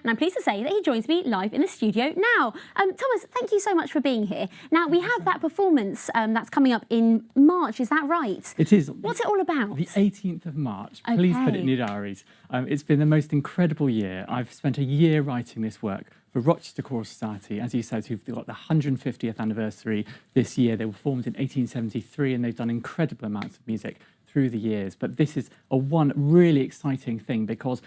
and I'm pleased to say that he joins me live in the studio now. Thomas, thank you so much for being here. Now, we have that performance that's coming up in March, is that right? It is. What's it all about? The 18th of March. Please put it in your diaries. It's been the most incredible year. I've spent a year writing this work for Rochester Choral Society, as you said, who've got the 150th anniversary this year. They were formed in 1873 and they've done incredible amounts of music through the years. But this is one really exciting thing because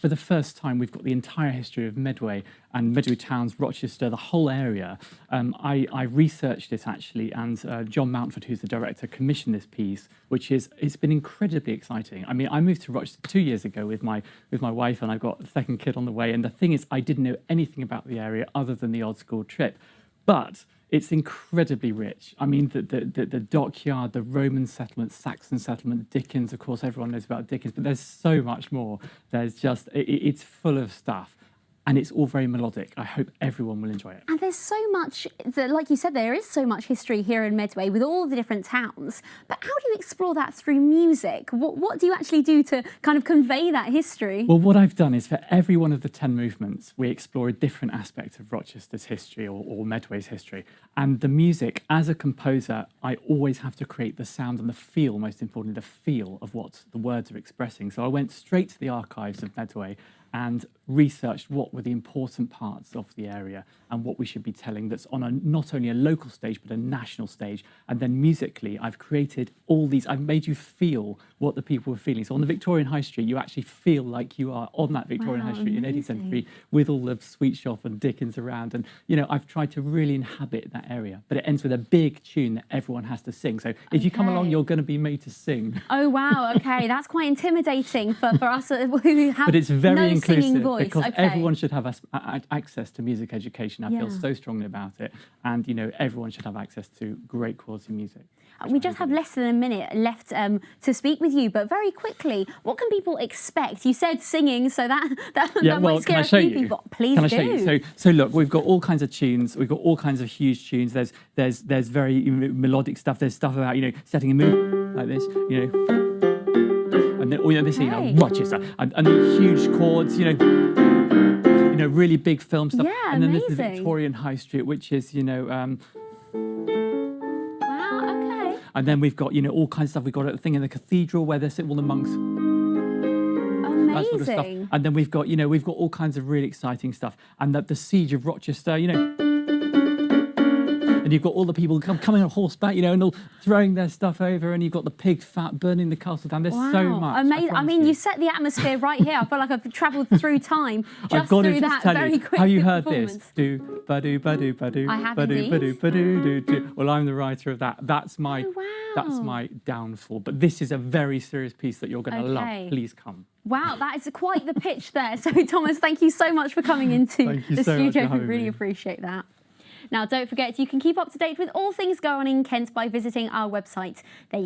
for the first time, we've got the entire history of Medway and Medway Towns, Rochester, the whole area. I researched it actually, and John Mountford, who's the director, commissioned this piece, it's been incredibly exciting. I mean, I moved to Rochester 2 years ago with my wife, and I've got a second kid on the way. And the thing is, I didn't know anything about the area other than the odd school trip, but it's incredibly rich. I mean, the dockyard, the Roman settlement, Saxon settlement, Dickens, of course, everyone knows about Dickens, but there's so much more. There's just, it's full of stuff. And it's all very melodic. I hope everyone will enjoy it. And there's so much, like you said, there is so much history here in Medway with all the different towns. But how do you explore that through music? What do you actually do to kind of convey that history? Well, what I've done is for every one of the 10 movements, we explore a different aspect of Rochester's history or Medway's history. And the music, as a composer, I always have to create the sound and the feel, most importantly, the feel of what the words are expressing. So I went straight to the archives of Medway and researched what were the important parts of the area and what we should be telling that's on not only a local stage but a national stage. And then musically, I've created all these, I've made you feel what the people were feeling. So on the Victorian High Street, you actually feel like you are on that Victorian High Street in 18th century with all the sweet shop and Dickens around. And, you know, I've tried to really inhabit that area. But it ends with a big tune that everyone has to sing. So if you come along, you're going to be made to sing. Oh, wow. OK, that's quite intimidating for us who have but it's very no inclusive singing voice. Because everyone should have access to music education. I feel so strongly about it. And, you know, everyone should have access to great quality music. We just have less than a minute left to speak with you, but very quickly, what can people expect? You said singing, so that might scare a few people. Please do. Can I show you? So look, we've got all kinds of tunes. We've got all kinds of huge tunes. There's very melodic stuff. There's stuff about, you know, setting a mood like this, you know. And then, you know, this, you know, Rochester, and the huge chords, you know, really big film stuff. Yeah, and then amazing. there's the Victorian High Street, which is, you know, wow, okay. And then we've got, you know, all kinds of stuff. We've got a thing in the Cathedral where they sit all the monks. Amazing. That sort of stuff. And then we've got, you know, we've got all kinds of really exciting stuff. And the siege of Rochester, you know. And you've got all the people coming on horseback, you know, and all throwing their stuff over, and you've got the pig fat burning the castle down. There's so much. Amazing. I mean, you set the atmosphere right here. I feel like I've travelled through time just through that very quick Have you heard performance. this? Do ba-do ba-do ba-do. I have ba-do ba-do ba-do do do. Well, I'm the writer of that. That's my downfall. But this is a very serious piece that you're going to love. Please come. Wow, that is quite the pitch there. So, Thomas, thank you so much for coming into the studio. We really appreciate that. Now, don't forget, you can keep up to date with all things going on in Kent by visiting our website. There